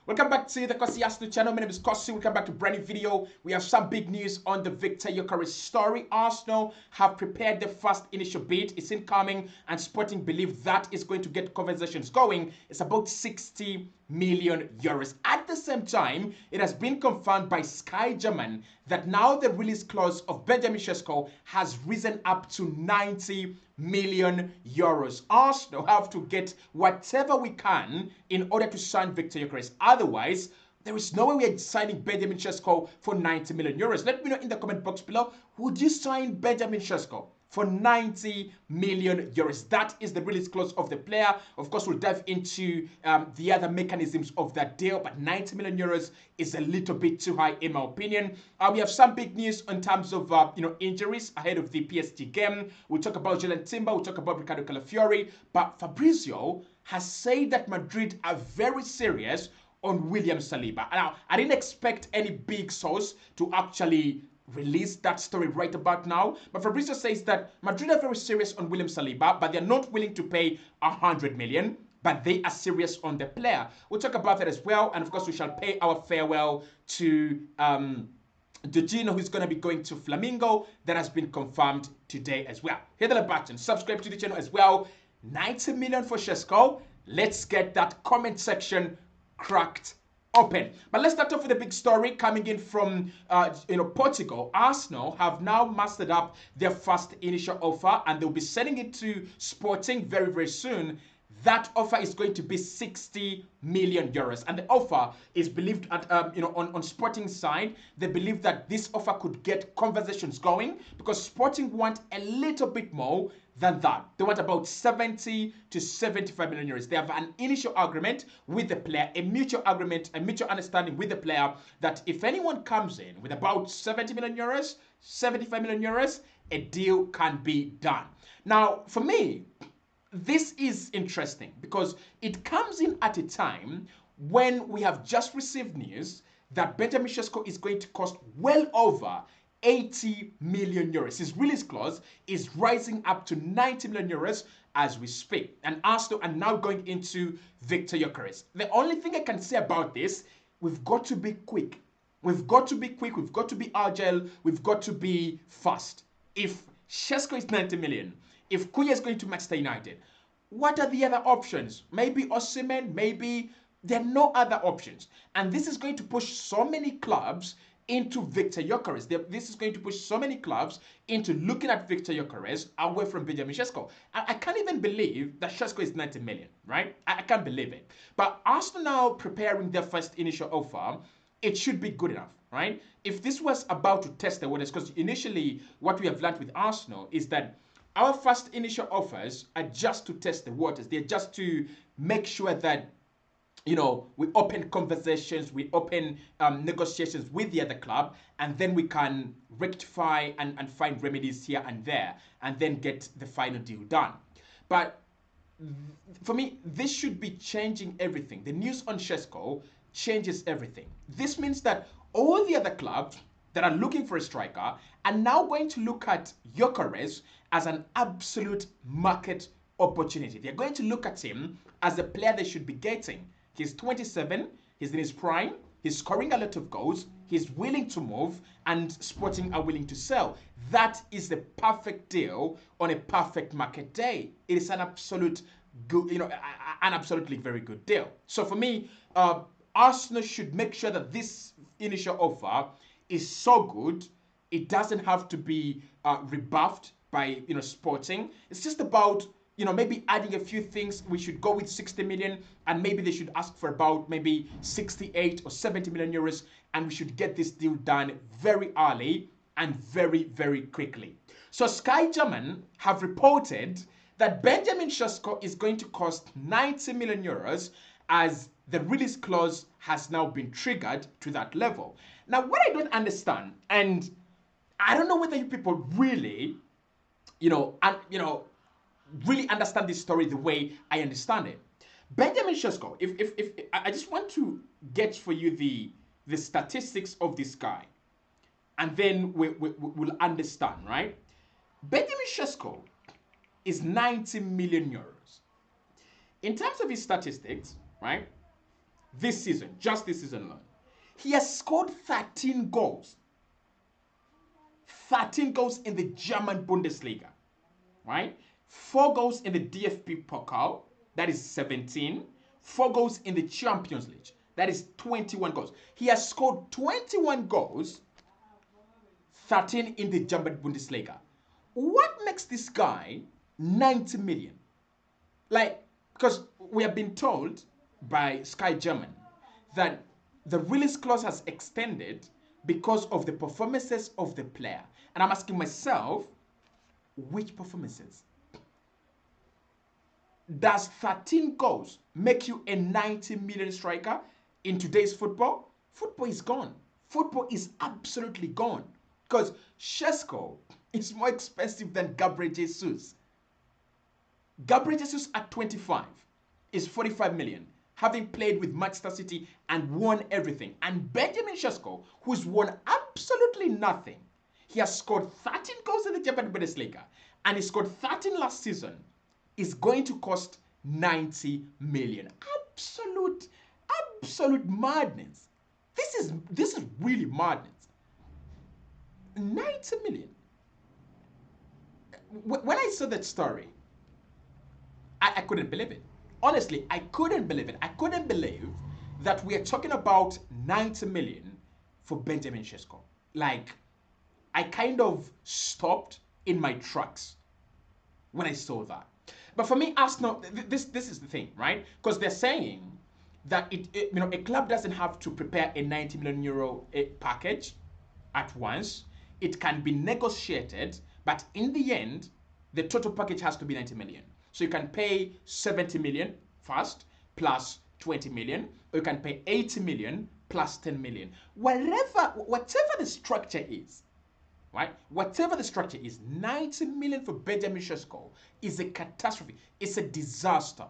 Welcome back to the Kosi channel. My name is Kosi. Welcome back to a brand new video. We have some big news on the Viktor Gyökeres story. Arsenal have prepared the first initial bid. It's incoming, and Sporting believe that is going to get conversations going. It's about 60 million euros. At the same time, it has been confirmed by Sky German that now the release clause of Benjamin Šeško has risen up to 90 million euros. Arsenal have to get whatever we can in order to sign Viktor Gyökeres. Otherwise, there is no way we are signing Benjamin Šeško for 90 million euros. Let me know in the comment box below, would you sign Benjamin Šeško for 90 million euros? That is the release clause of the player. Of course, we'll dive into the other mechanisms of that deal, but 90 million euros is a little bit too high in my opinion. We have some big news in terms of injuries ahead of the PSG game. We'll talk about Jalen Timber, we'll talk about Ricardo Calafiori, but Fabrizio has said that Madrid are very serious on William Saliba. Now, I didn't expect any big source to actually release that story right about now, but Fabrizio says that Madrid are very serious on William Saliba, but they're not willing to pay 100 million, but they are serious on the player. We'll talk about that as well, and of course we shall pay our farewell to Jorginho, who's going to be going to Flamengo. That has been confirmed today as well. Hit the like button, subscribe to the channel as well. 90 million for Šeško. Let's get that comment section cracked open. But let's start off with a big story coming in from Portugal. Arsenal have now mastered up their first initial offer, and they'll be sending it to Sporting very, very soon. That offer is going to be 60 million euros, and the offer is believed at on Sporting's side. They believe that this offer could get conversations going because Sporting want a little bit more than that. They want about 70 to 75 million euros. They have an initial agreement with the player, a mutual agreement, a mutual understanding with the player that if anyone comes in with about 70 million euros, 75 million euros, a deal can be done. Now, for me, this is interesting because it comes in at a time when we have just received news that Benjamin Šeško is going to cost well over 80 million euros. His release clause is rising up to 90 million euros as we speak. And Arsenal are now going into Viktor Gyökeres. The only thing I can say about this, we've got to be quick. We've got to be quick. We've got to be agile. We've got to be fast. If Šeško is 90 million, if Kuya is going to Manchester United, what are the other options? Maybe Osimhen, maybe there are no other options. And this is going to push so many clubs into Viktor Gyökeres. This is going to push so many clubs into looking at Viktor Gyökeres away from Benjamin Šeško. I can't even believe that Šeško is 90 million, right? I can't believe it. But Arsenal now preparing their first initial offer, it should be good enough, right? If this was about to test the waters, because initially what we have learned with Arsenal is that our first initial offers are just to test the waters. They're just to make sure that we open conversations, we open negotiations with the other club, and then we can rectify and find remedies here and there, and then get the final deal done. But for me, this should be changing everything. The news on Šeško changes everything. This means that all the other clubs that are looking for a striker are now going to look at Gyökeres as an absolute market opportunity. They're going to look at him as a player they should be getting. He's 27, he's in his prime, he's scoring a lot of goals, he's willing to move, and Sporting are willing to sell. That is the perfect deal on a perfect market day. It is an absolute good, an absolutely very good deal. So for me, Arsenal should make sure that this initial offer is so good, it doesn't have to be rebuffed by Sporting. It's just about maybe adding a few things. We should go with 60 million, and maybe they should ask for about maybe 68 or 70 million euros, and we should get this deal done very early and very, very quickly. So Sky German have reported that Benjamin Šeško is going to cost 90 million euros as the release clause has now been triggered to that level. Now, what I don't understand, and I don't know whether you people really, really understand this story the way I understand it. Benjamin Šeško, if I just want to get for you the statistics of this guy, and then we'll understand, right? Benjamin Šeško is 90 million euros. In terms of his statistics, right? this season, just this season alone. He has scored 13 goals. 13 goals in the German Bundesliga, right? 4 goals in the DFB Pokal, that is 17. 4 goals in the Champions League, that is 21 goals. He has scored 21 goals, 13 in the German Bundesliga. What makes this guy 90 million? Like, because we have been told by Sky German that the release clause has extended because of the performances of the player. And I'm asking myself, which performances? Does 13 goals make you a 90 million striker in today's football? Football is gone. Football is absolutely gone. Because Šeško is more expensive than Gyökeres Jesus. Gyökeres Jesus at 25 is 45 million, having played with Manchester City and won everything. And Benjamin Šeško, who's won absolutely nothing, he has scored 13 goals in the German Bundesliga and he scored 13 last season, is going to cost 90 million. Absolute madness. This is really madness. 90 million. When I saw that story, I couldn't believe it. Honestly, I couldn't believe it. I couldn't believe that we are talking about 90 million for Benjamin Šeško. Like, I kind of stopped in my tracks when I saw that. But for me, Arsenal, this is the thing, right? Because they're saying that a club doesn't have to prepare a 90 million euro package at once. It can be negotiated, but in the end, the total package has to be 90 million. So you can pay 70 million first plus 20 million, or you can pay 80 million plus 10 million. Whatever the structure is, right? Whatever the structure is, 90 million for Benjamin Šeško is a catastrophe. It's a disaster.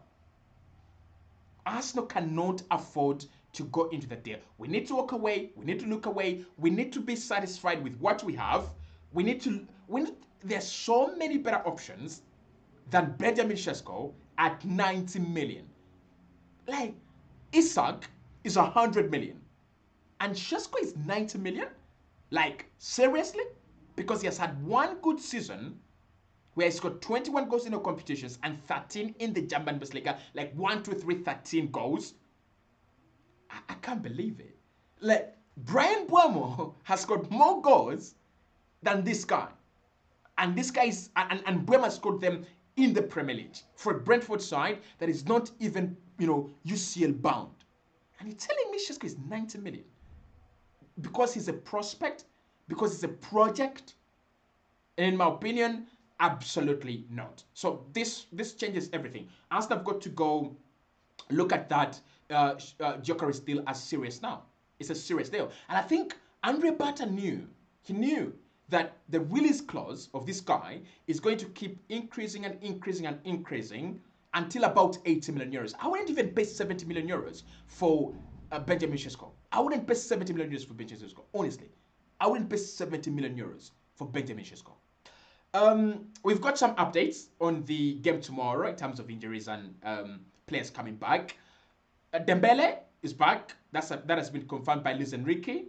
Arsenal cannot afford to go into the deal. We need to walk away. We need to look away. We need to be satisfied with what we have. There's so many better options than Benjamin Šeško at 90 million. Like, Isak is 100 million. And Šeško is 90 million? Like, seriously? Because he has had one good season where he scored 21 goals in the competitions and 13 in the German Bundesliga. Like 1, 2, 3, 13 goals. I can't believe it. Like, Brian Buemo has scored more goals than this guy. And this guy is, and Buemo scored them in the Premier League for a Brentford side that is not even, UCL bound. And you're telling me Šeško is 90 million? Because he's a prospect? Because it's a project? And in my opinion, absolutely not. So this changes everything. Arsenal have got to go look at that Gyökeres deal as serious now. It's a serious deal. And I think Andre Bata knew that the release clause of this guy is going to keep increasing and increasing and increasing until about 80 million euros. I wouldn't even pay 70 million euros for Benjamin Šeško. I wouldn't pay 70 million euros for Benjamin Šeško. Honestly, I wouldn't pay 70 million euros for Benjamin Šeško. We've got some updates on the game tomorrow in terms of injuries and players coming back. Dembele is back. That has been confirmed by Luis Enrique.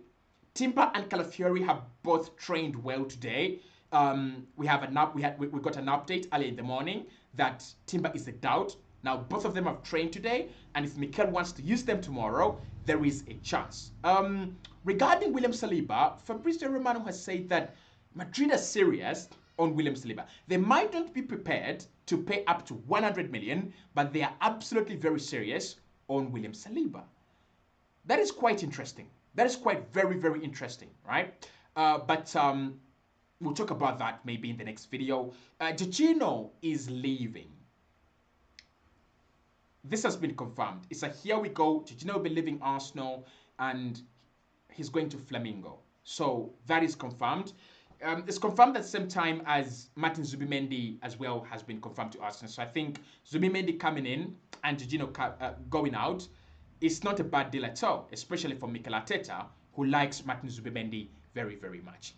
Timber and Calafiori have both trained well today. We got an update earlier in the morning that Timber is a doubt. Now both of them have trained today, and if Mikel wants to use them tomorrow, there is a chance. Regarding William Saliba, Fabrizio Romano has said that Madrid are serious on William Saliba. They might not be prepared to pay up to 100 million, but they are absolutely very serious on William Saliba. That is quite interesting. That is quite very, very interesting, right? But we'll talk about that maybe in the next video. Jorginho is leaving. This has been confirmed. It's a here we go. Jorginho will be leaving Arsenal and he's going to Flamengo. So that is confirmed. It's confirmed at the same time as Martin Zubimendi as well has been confirmed to Arsenal. So I think Zubimendi coming in and Jorginho going out is not a bad deal at all, especially for Mikel Arteta, who likes Martin Zubimendi very, very much.